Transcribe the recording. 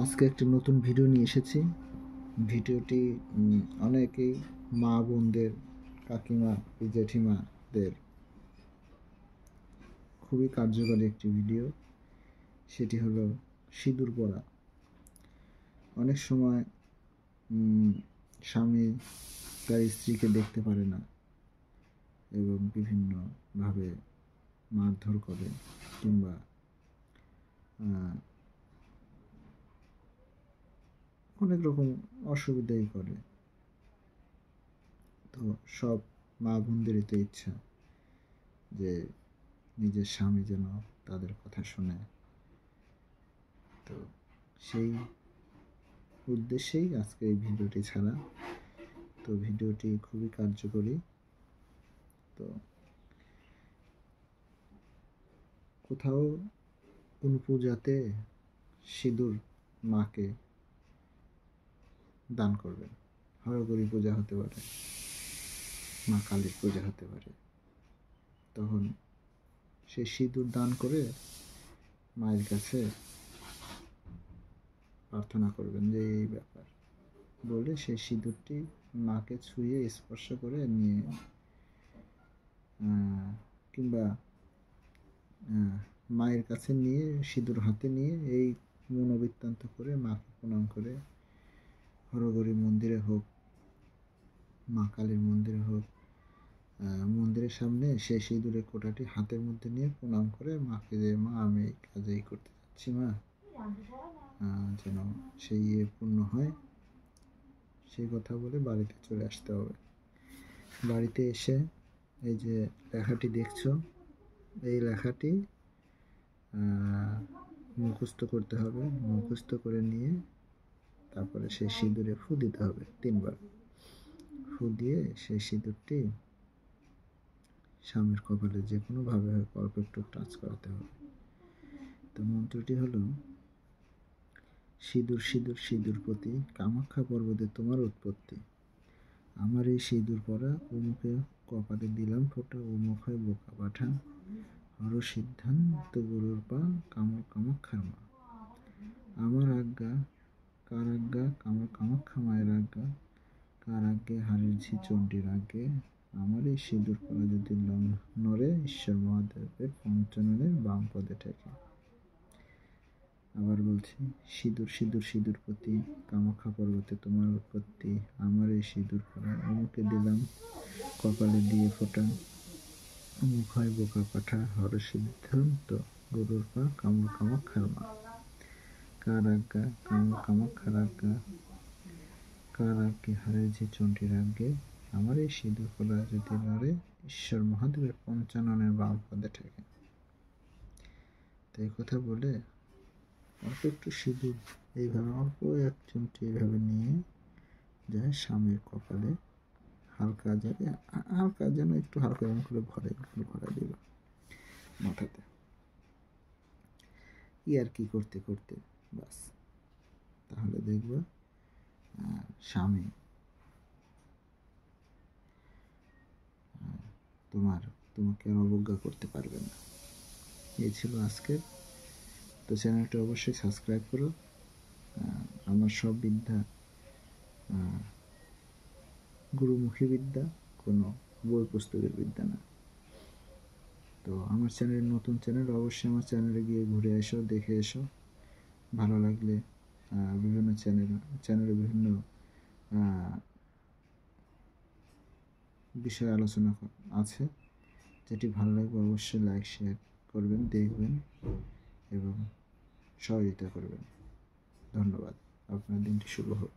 আজকে একটি নতুন ভিডিও নিয়ে এসেছি। ভিডিওটি অনেকেই মা বোনদের, কাকিমা, জেঠিমাদের খুবই কার্যকরী একটি ভিডিও। সেটি হলো সিঁদুর পরা। অনেক সময় স্বামী তার স্ত্রীকে দেখতে পারে না এবং বিভিন্নভাবে মারধর করে কিংবা অনেক রকম অসুবিধাই করে। তো সব মা বোনদেরই তো ইচ্ছা যে নিজের স্বামী যেন তাদের কথা শোনে। তো সেই উদ্দেশ্যেই আজকে এই ভিডিওটি ছাড়া। তো ভিডিওটি খুবই কার্যকরী। তো কোথাও কোনো পূজাতে সিঁদুর মাকে দান করবেন। হরগৌরী পূজা হতে পারে, মা কালীর পূজা হতে পারে। তখন সে সিঁদুর দান করে মায়ের কাছে প্রার্থনা করবেন যে এই ব্যাপার বলে সেই সিঁদুরটি মাকে ছুঁয়ে স্পর্শ করে নিয়ে কিংবা মায়ের কাছে নিয়ে সিঁদুর হাতে নিয়ে এই মনোবৃত্তান্ত করে মাকে প্রণাম করে হরগৌরী মন্দিরে হোক, মা কালীর মন্দিরে হোক, মন্দিরের সামনে সেই সিঁদুরের কোটাটি হাতের মধ্যে নিয়ে প্রণাম করে মাকে যে মা আমি এই কাজেই করতে যাচ্ছি মা, যেন সেই পূর্ণ হয় সেই কথা বলে বাড়িতে চলে আসতে হবে। বাড়িতে এসে এই যে লেখাটি দেখছো, এই লেখাটি মুখস্থ করতে হবে। মুখস্থ করে নিয়ে তারপরে সেই সিঁদুরে ফু দিতে হবে 3 বার। ফু দিয়ে সেই সিঁদুরটি স্বামীর কপালে যে কোনোভাবে অল্প একটু টাচ করাতে হবে। তো মন্ত্রটি হলো সিঁদুর সিঁদুর সিঁদুরপতি, কামাখ্যা পর্বতে তোমার উৎপত্তি। আমার এই সিঁদুর পরা, অমুকে কপালে দিলাম ফোঁটা, অমুক হয় বোকা পাঠা, হর সিদ্ধান্ত গুরুর পা, কামর কামাখ্যার মা। আমার আজ্ঞা কার আজ্ঞা, কামর কামাখ্যা মায়ের আজ্ঞা, কার আজ্ঞে হারির ঝি চণ্ডীর আজ্ঞে, আমার এই সিঁদুর পরা যদি নড়ে, ঈশ্বর মহাদেবের পঞ্চাননের বাম পদে ঠেকে। আবার বলছি, সিঁদুর সিঁদুর সিঁদুরপতি, কামাখ্যা পর্বতে তোমার উৎপত্তি। আমার এই সিঁদুর পরা, অমুকে দিলাম কপালে দিয়ে ফোঁটা, অমুক হয় বোকা পাঠা, হর সিদ্ধান্ত গুরুর পা, কামর কামাখ্যার মা। কার আজ্ঞা, কামর কামাখ্যার আজ্ঞা, কার আজ্ঞে হারির ঝি চণ্ডীর আজ্ঞে, আমার এই সিঁদুর পরা যদি নড়ে, ঈশ্বর মহাদেবের পঞ্চাননের বাম পদে ঠেকে। তো এই কথা বলে অল্প একটু সিঁদুর এইভাবে অল্প এক চিমটি এইভাবে নিয়ে যায় স্বামীর কপালে হালকা যেন একটু হালকা এমন করে ভরা দিল মাথাতে। আর কি করতে করতে বাস, তাহলে দেখবা স্বামী তোমাকে আর অবজ্ঞা করতে পারবে না। এই ছিল আজকের। তো চ্যানেলটা অবশ্যই সাবস্ক্রাইব করো। আমার সব বিদ্যা গুরুমুখী বিদ্যা, কোনো বই পুস্তকের বিদ্যা না। তো আমার চ্যানেল নতুন চ্যানেল, অবশ্যই আমার চ্যানেলে গিয়ে ঘুরে এসো, দেখে এসো। ভালো লাগলে বিভিন্ন চ্যানেলে বিভিন্ন বিষয়ে আলোচনা আছে, যেটি ভালো লাগবে অবশ্যই লাইক শেয়ার করবেন, দেখবেন এবং সহযোগিতা করবেন। ধন্যবাদ। আপনার দিনটি শুভ হোক।